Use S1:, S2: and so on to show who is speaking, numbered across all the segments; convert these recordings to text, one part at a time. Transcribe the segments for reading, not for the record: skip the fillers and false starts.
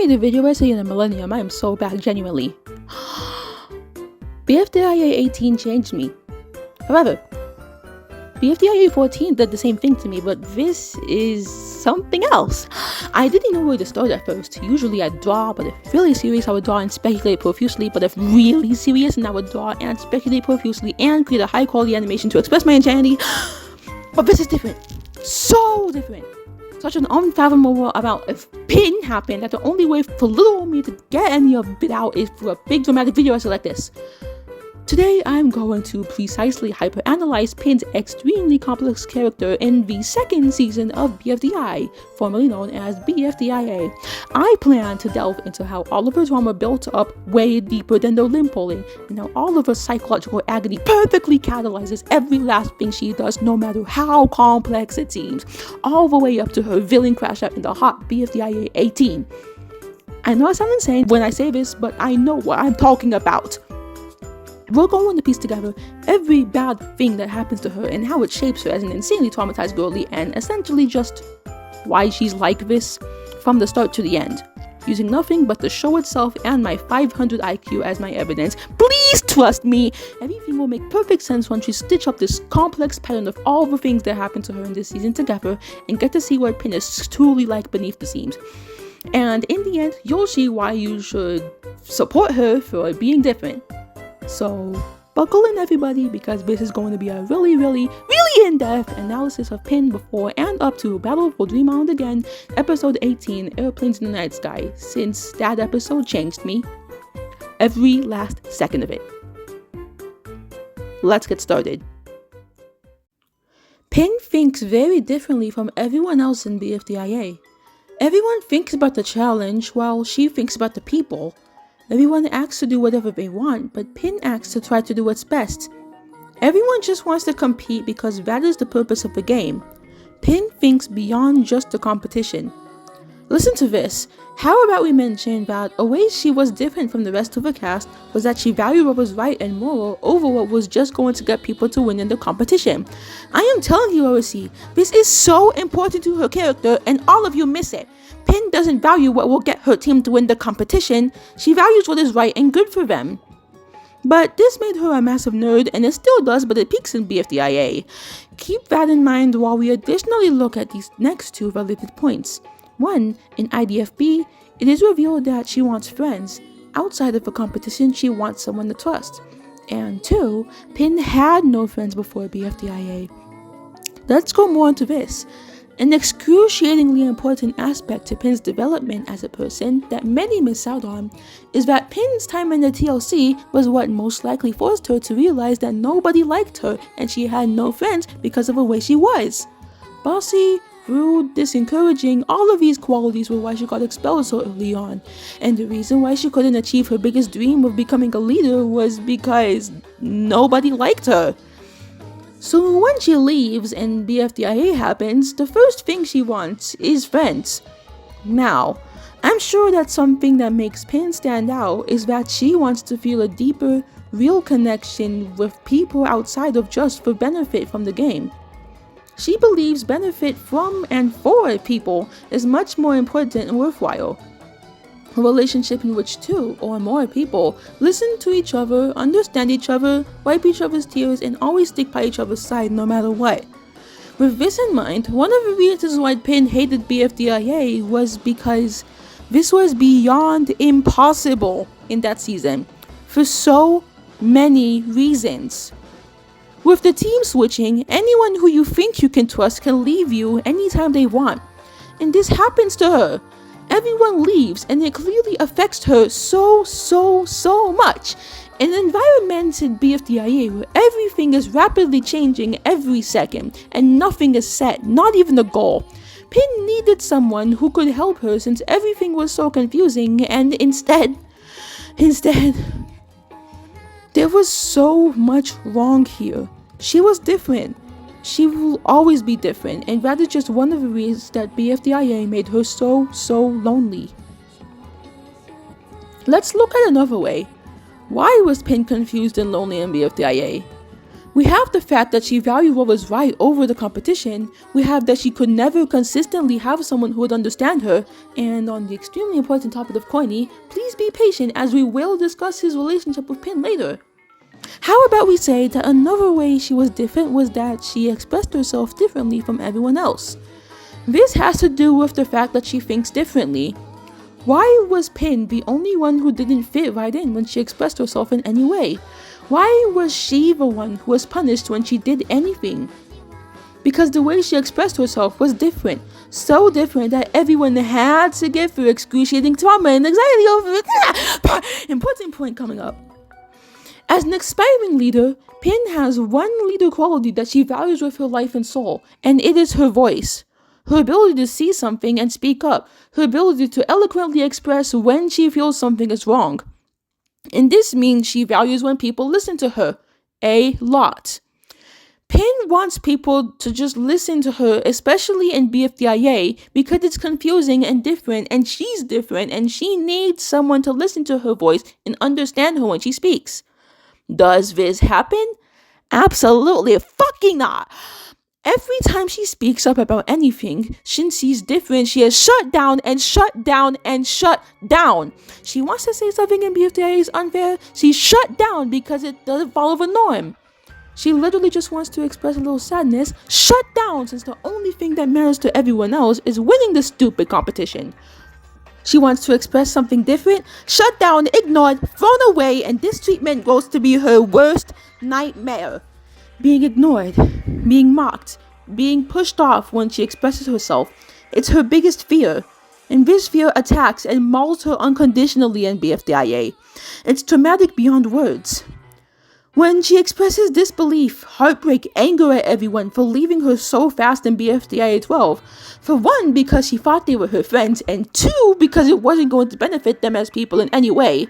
S1: made a video essay in a millennium. I am so back, genuinely. BFDIA 18 changed me. However, BFDIA 14 did the same thing to me, but this is something else. I didn't know where to start at first. Usually I'd draw, but if really serious I would draw and speculate profusely, but if really serious then I would draw and speculate profusely and create a high quality animation to express my insanity. But this is different. So different. Such an unfathomable amount of pin happened that the only way for little old me to get any of it out is through a big dramatic video essay like this. Today, I'm going to precisely hyperanalyze Pin's extremely complex character in the second season of BFDI, formerly known as BFDIA. I plan to delve into how Oliver's trauma built up way deeper than the limb pulling, and how Oliver's psychological agony perfectly catalyzes every last thing she does, no matter how complex it seems, all the way up to her villain crash out in the hot BFDIA 18. I know I sound insane when I say this, but I know what I'm talking about. We're going to piece together every bad thing that happens to her and how it shapes her as an insanely traumatized girlie, and essentially just why she's like this from the start to the end, using nothing but the show itself and my 500 IQ as my evidence. Please trust me! Everything will make perfect sense once we stitch up this complex pattern of all the things that happened to her in this season together and get to see what Pin is truly like beneath the seams. And in the end, you'll see why you should support her for being different. So buckle in, everybody, because this is going to be a really in-depth analysis of Pin before and up to Battle for Dream Island Again, episode 18, Airplanes in the Night Sky, since that episode changed me. Every last second of it. Let's get started. Pin thinks very differently from everyone else in BFDIA. Everyone thinks about the challenge while she thinks about the people. Everyone acts to do whatever they want, but Pin acts to try to do what's best. Everyone just wants to compete because that is the purpose of the game. Pin thinks beyond just the competition. Listen to this. How about we mention that a way she was different from the rest of the cast was that she valued what was right and moral over what was just going to get people to win in the competition. I am telling you, OC, this is so important to her character and all of you miss it. Pin doesn't value what will get her team to win the competition. She values what is right and good for them. But this made her a massive nerd, and it still does, but it peaks in BFDIA. Keep that in mind while we additionally look at these next two related points. 1. In IDFB, it is revealed that she wants friends. Outside of the competition, she wants someone to trust. And 2. Pin had no friends before BFDIA. Let's go more into this. An excruciatingly important aspect to Pin's development as a person that many miss out on is that Pin's time in the TLC was what most likely forced her to realize that nobody liked her and she had no friends because of the way she was. Bossy, rude, disencouraging, all of these qualities were why she got expelled so early on. And the reason why she couldn't achieve her biggest dream of becoming a leader was because nobody liked her. So when she leaves and BFDIA happens, the first thing she wants is friends. Now, I'm sure that something that makes Pin stand out is that she wants to feel a deeper, real connection with people outside of just for benefit from the game. She believes benefit from and for people is much more important and worthwhile. A relationship in which 2 or more people listen to each other, understand each other, wipe each other's tears, and always stick by each other's side no matter what. With this in mind, one of the reasons why Pin hated BFDIA was because this was beyond impossible in that season, for so many reasons. With the team switching, anyone who you think you can trust can leave you anytime they want. And this happens to her. Everyone leaves, and it clearly affects her so much. An environment in BFDIA where everything is rapidly changing every second, and nothing is set, not even a goal. Pin needed someone who could help her since everything was so confusing, and instead, there was so much wrong here. She was different. She will always be different, and that is just one of the reasons that BFDIA made her so lonely. Let's look at another way. Why was Pin confused and lonely in BFDIA? We have the fact that she valued what was right over the competition. We have that she could never consistently have someone who would understand her. And on the extremely important topic of Coiny, please be patient as we will discuss his relationship with Pin later. How about we say that another way she was different was that she expressed herself differently from everyone else. This has to do with the fact that she thinks differently. Why was Pin the only one who didn't fit right in when she expressed herself in any way? Why was she the one who was punished when she did anything? Because the way she expressed herself was different. So different that everyone had to get through excruciating trauma and anxiety over it. Important point coming up. As an aspiring leader, Pin has one leader quality that she values with her life and soul, and it is her voice. Her ability to see something and speak up. Her ability to eloquently express when she feels something is wrong. And this means she values when people listen to her. A lot. Pin wants people to just listen to her, especially in BFDIA, because it's confusing and different, and she's different, and she needs someone to listen to her voice and understand her when she speaks. Does this happen? Absolutely fucking not. Every time she speaks up about anything, Shinsee's different. She is shut down and shut down and shut down. She wants to say something in BFDIA is unfair. She's shut down because it doesn't follow the norm. She literally just wants to express a little sadness. Shut down, since the only thing that matters to everyone else is winning the stupid competition. She wants to express something different. Shut down, ignored, thrown away, and this treatment goes to be her worst nightmare. Being ignored, being mocked, being pushed off when she expresses herself. It's her biggest fear. And this fear attacks and mauls her unconditionally in BFDIA. It's traumatic beyond words. When she expresses disbelief, heartbreak, anger at everyone for leaving her so fast in BFDIA 12. For one, because she thought they were her friends, and two, because it wasn't going to benefit them as people in any way.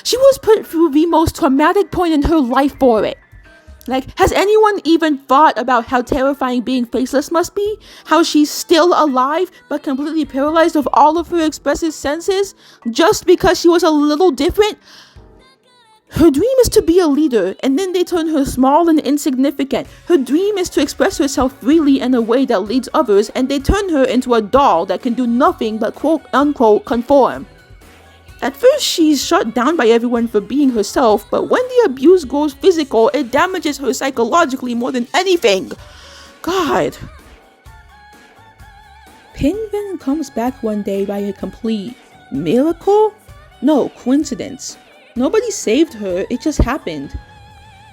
S1: She was put through the most traumatic point in her life for it. Has anyone even thought about how terrifying being faceless must be? How she's still alive, but completely paralyzed of all of her expressive senses, just because she was a little different? Her dream is to be a leader, and then they turn her small and insignificant. Her dream is to express herself freely in a way that leads others, and they turn her into a doll that can do nothing but quote-unquote conform. At first, she's shut down by everyone for being herself, but when the abuse goes physical, it damages her psychologically more than anything. God. Pin then comes back one day by a complete miracle? No, coincidence. Nobody saved her, it just happened.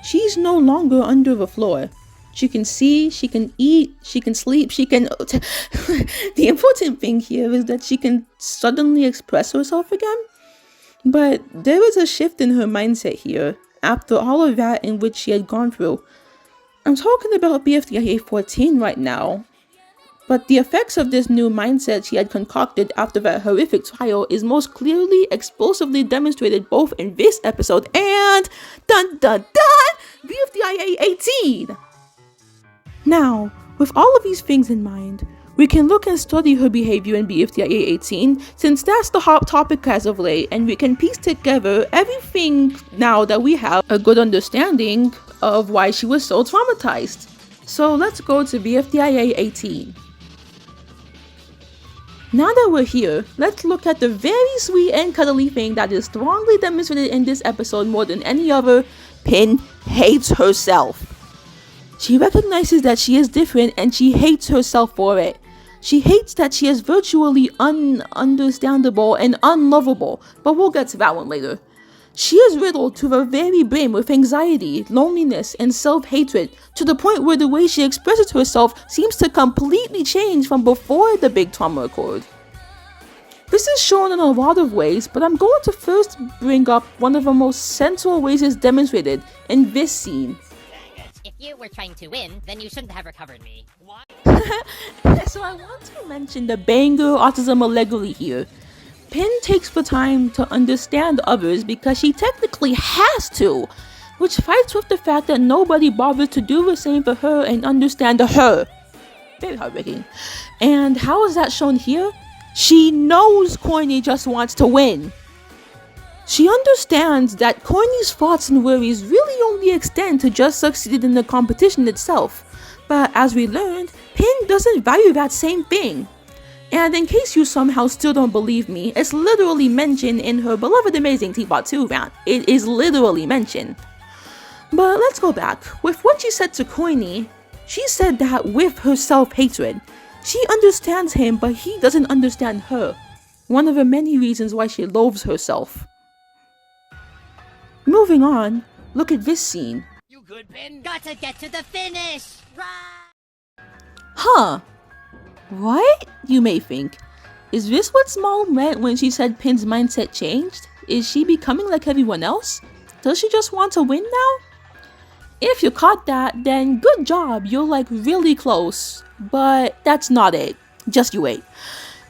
S1: She's no longer under the floor. She can see, she can eat, she can sleep, she can... The important thing here is that she can suddenly express herself again. But there was a shift in her mindset here, after all of that in which she had gone through. I'm talking about BFDIA 14 right now. But the effects of this new mindset she had concocted after that horrific trial is most clearly, explosively demonstrated both in this episode and... dun dun dun! BFDIA 18! Now, with all of these things in mind, we can look and study her behavior in BFDIA 18, since that's the hot topic as of late, and we can piece together everything now that we have a good understanding of why she was so traumatized. So let's go to BFDIA 18. Now that we're here, let's look at the very sweet and cuddly thing that is strongly demonstrated in this episode more than any other. Pin hates herself. She recognizes that she is different and she hates herself for it. She hates that she is virtually ununderstandable and unlovable, but we'll get to that one later. She is riddled to the very brim with anxiety, loneliness, and self-hatred, to the point where the way she expresses herself seems to completely change from before the big trauma occurred. This is shown in a lot of ways, but I'm going to first bring up one of the most central ways it's demonstrated in this scene.
S2: If you were trying to win, then you shouldn't have recovered me. Why?
S1: So I want to mention the banger autism allegory here. Pin takes the time to understand others because she technically has to, which fights with the fact that nobody bothers to do the same for her and understand her. Very heartbreaking. And how is that shown here? She knows Coiny just wants to win. She understands that Courtney's thoughts and worries really only extend to just succeeding in the competition itself, but as we learned, Pin doesn't value that same thing. And in case you somehow still don't believe me, it's literally mentioned in her beloved Amazing Teapot 2 rant. It is literally mentioned. But let's go back. With what she said to Courtney, she said that with her self-hatred. She understands him, but he doesn't understand her. One of the many reasons why she loathes herself. Moving on, look at this scene.
S2: You good, Pin? Got to get to the finish! Right!
S1: Huh. What? You may think. Is this what Small meant when she said Pin's mindset changed? Is she becoming like everyone else? Does she just want to win now? If you caught that, then good job, you're like really close. But that's not it. Just you wait.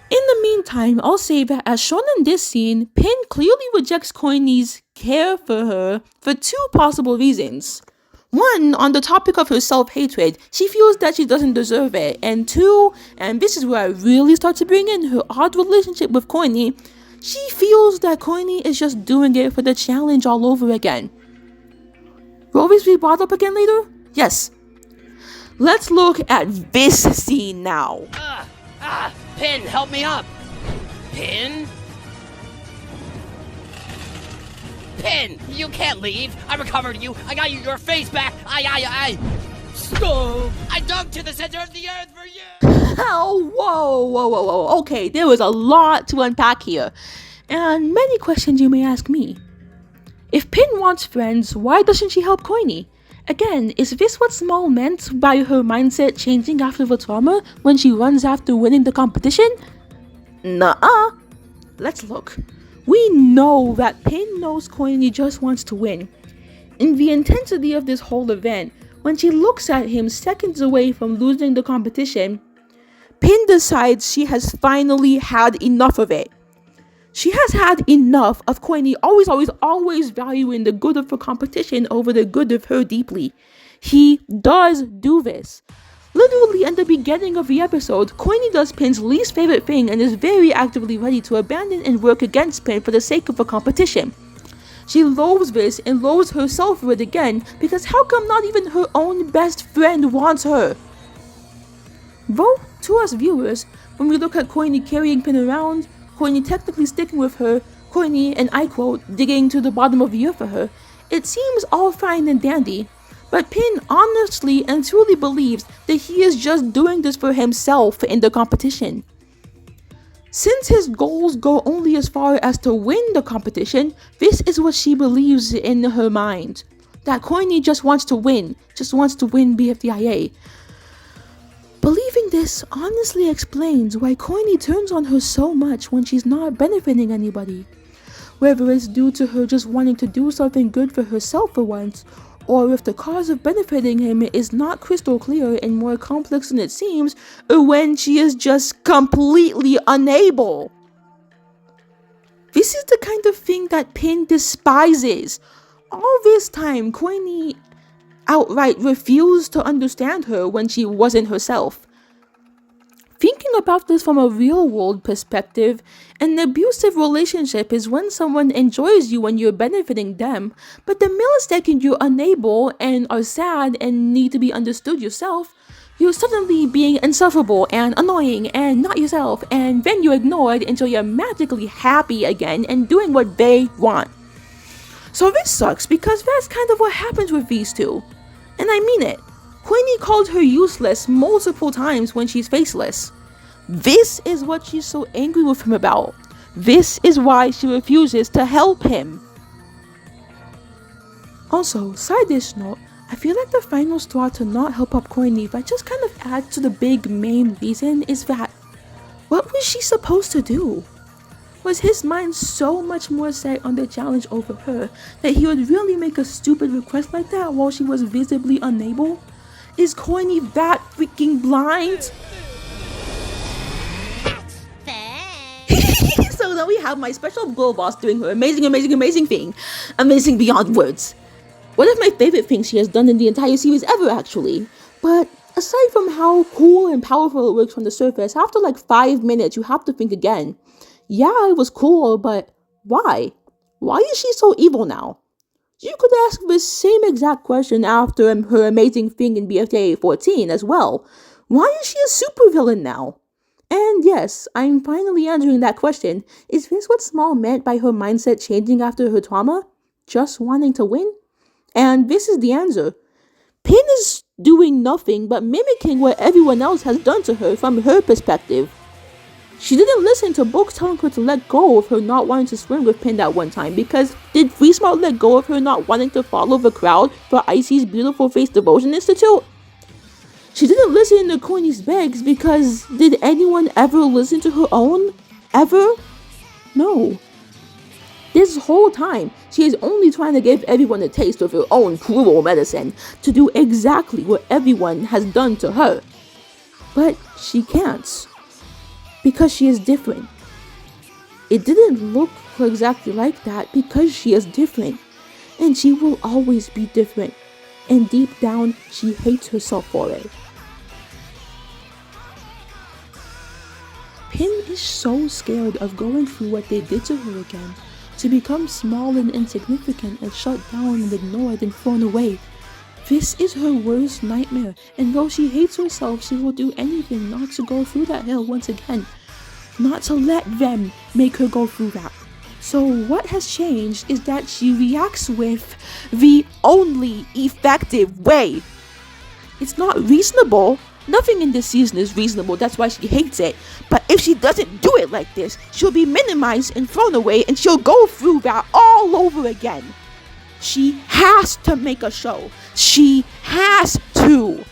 S1: In the meantime, I'll say that as shown in this scene, Pin clearly rejects Courtney's care for her for two possible reasons. One, on the topic of her self-hatred, she feels that she doesn't deserve it. And two, and this is where I really start to bring in her odd relationship with Courtney, she feels that Courtney is just doing it for the challenge all over again. Will this be brought up again later? Yes. Let's look at this scene now.
S2: Pin, help me up! Pin? Pin, you can't leave! I recovered you! I got your face back! I dug to the center of the earth for you!
S1: Oh, whoa. Okay, there was a lot to unpack here. And many questions you may ask me. If Pin wants friends, why doesn't she help Courtney? Again, is this what Small meant by her mindset changing after the trauma when she runs after winning the competition? Nuh-uh. Let's look. We know that Pin knows Courtney just wants to win. In the intensity of this whole event, when she looks at him seconds away from losing the competition, Pin decides she has finally had enough of it. She has had enough of Courtney always valuing the good of her competition over the good of her deeply. He does do this. Literally at the beginning of the episode, Courtney does Pin's least favorite thing and is very actively ready to abandon and work against Pin for the sake of a competition. She loathes this and loathes herself for it again, because how come not even her own best friend wants her? Though, to us viewers, when we look at Courtney carrying Pin around, Courtney technically sticking with her, Courtney, and I quote, digging to the bottom of the earth for her, it seems all fine and dandy. But Pin honestly and truly believes that he is just doing this for himself in the competition. Since his goals go only as far as to win the competition, this is what she believes in her mind. That Courtney just wants to win BFDIA. Believing this honestly explains why Courtney turns on her so much when she's not benefiting anybody. Whether it's due to her just wanting to do something good for herself for once, or if the cause of benefiting him is not crystal clear and more complex than it seems, or when she is just completely unable. This is the kind of thing that Pin despises. All this time, Courtney outright refused to understand her when she wasn't herself. Thinking about this from a real-world perspective, an abusive relationship is when someone enjoys you when you're benefiting them, but the millisecond you're unable and are sad and need to be understood yourself, you're suddenly being insufferable and annoying and not yourself, and then you're ignored until you're magically happy again and doing what they want. So this sucks because that's kind of what happens with these two. And I mean it. Courtney called her useless multiple times when she's faceless. This is what she's so angry with him about. This is why she refuses to help him. Also, side dish note, I feel like the final straw to not help up Courtney that just kind of adds to the big main reason is that, what was she supposed to do? Was his mind so much more set on the challenge over her that he would really make a stupid request like that while she was visibly unable? Is Courtney that freaking blind? So then we have my special girl boss doing her amazing thing. Amazing beyond words. One of my favorite things she has done in the entire series ever, actually. But aside from how cool and powerful it works from the surface, after like 5 minutes you have to think again. Yeah, it was cool, but why? Why is she so evil now? You could ask the same exact question after her amazing thing in BFDIA 14 as well. Why is she a supervillain now? And yes, I'm finally answering that question. Is this what Small meant by her mindset changing after her trauma? Just wanting to win? And this is the answer. Pin is doing nothing but mimicking what everyone else has done to her from her perspective. She didn't listen to books telling her to let go of her not wanting to swim with Pin that one time, because did Free Smart let go of her not wanting to follow the crowd for Icy's Beautiful Face Devotion Institute? She didn't listen to Courtney's begs because did anyone ever listen to her own? Ever? No. This whole time, she is only trying to give everyone a taste of her own cruel medicine to do exactly what everyone has done to her. But she can't. Because she is different. It didn't look exactly like that because she is different. And she will always be different. And deep down, she hates herself for it. Pin is so scared of going through what they did to her again, to become small and insignificant and shut down and ignored and thrown away. This is her worst nightmare, and though she hates herself, she will do anything not to go through that hell once again. Not to let them make her go through that. So what has changed is that she reacts with the only effective way. It's not reasonable. Nothing in this season is reasonable, that's why she hates it. But if she doesn't do it like this, she'll be minimized and thrown away, and she'll go through that all over again. She has to make a show. She has to.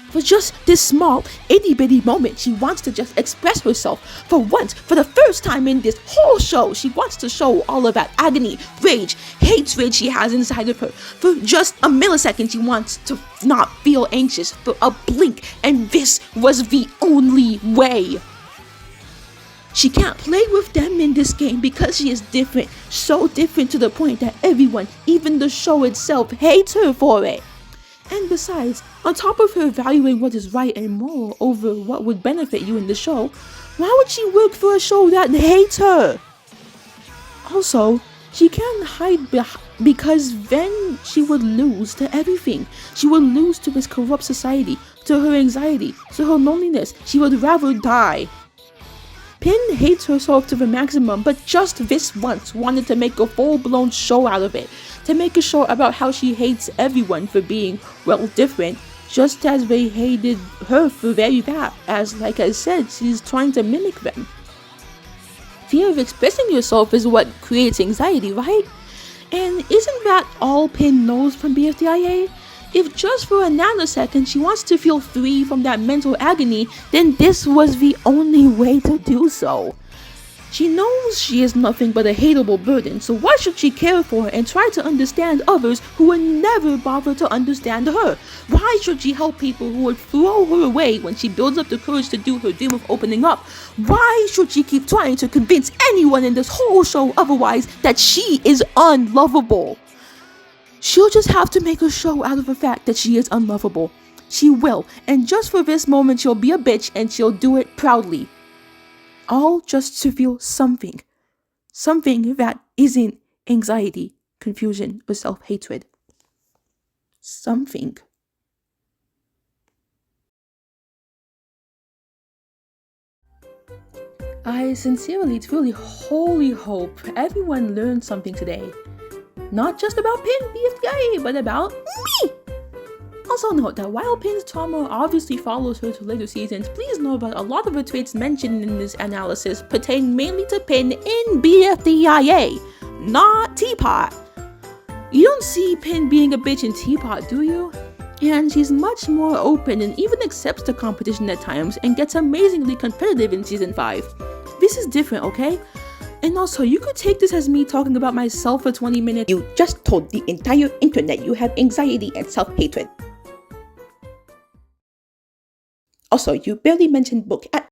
S1: For just this small, itty-bitty moment, she wants to just express herself. For once, for the first time in this whole show, she wants to show all of that agony, rage, hatred she has inside of her. For just a millisecond, she wants to not feel anxious for a blink, and this was the only way. She can't play with them in this game because she is different, so different to the point that everyone, even the show itself, hates her for it. And besides, on top of her valuing what is right and moral over what would benefit you in the show, why would she work for a show that hates her? Also, she can't hide because then she would lose to everything. She would lose to this corrupt society, to her anxiety, to her loneliness. She would rather die. Pin hates herself to the maximum, but just this once wanted to make a full-blown show out of it. To make a show about how she hates everyone for being, well, different, just as they hated her for very that, as, like I said, she's trying to mimic them. Fear of expressing yourself is what creates anxiety, right? And isn't that all Pin knows from BFDIA? If just for a nanosecond she wants to feel free from that mental agony, then this was the only way to do so. She knows she is nothing but a hateable burden, so why should she care for and try to understand others who would never bother to understand her? Why should she help people who would throw her away when she builds up the courage to do her dream of opening up? Why should she keep trying to convince anyone in this whole show otherwise that she is unlovable? She'll just have to make a show out of the fact that she is unlovable. She will, and just for this moment she'll be a bitch and she'll do it proudly. All just to feel something. Something that isn't anxiety, confusion, or self-hatred. Something. I sincerely, truly, wholly hope everyone learned something today. Not just about Pin BFDIA, but about me! Also note that while Pin's trauma obviously follows her to later seasons, please know that a lot of the traits mentioned in this analysis pertain mainly to Pin in BFDIA, not Teapot. You don't see Pin being a bitch in Teapot, do you? And she's much more open and even accepts the competition at times and gets amazingly competitive in season 5. This is different, okay? And also, you could take this as me talking about myself for 20 minutes. You just told the entire internet you have anxiety and self-hatred. Also, you barely mentioned book at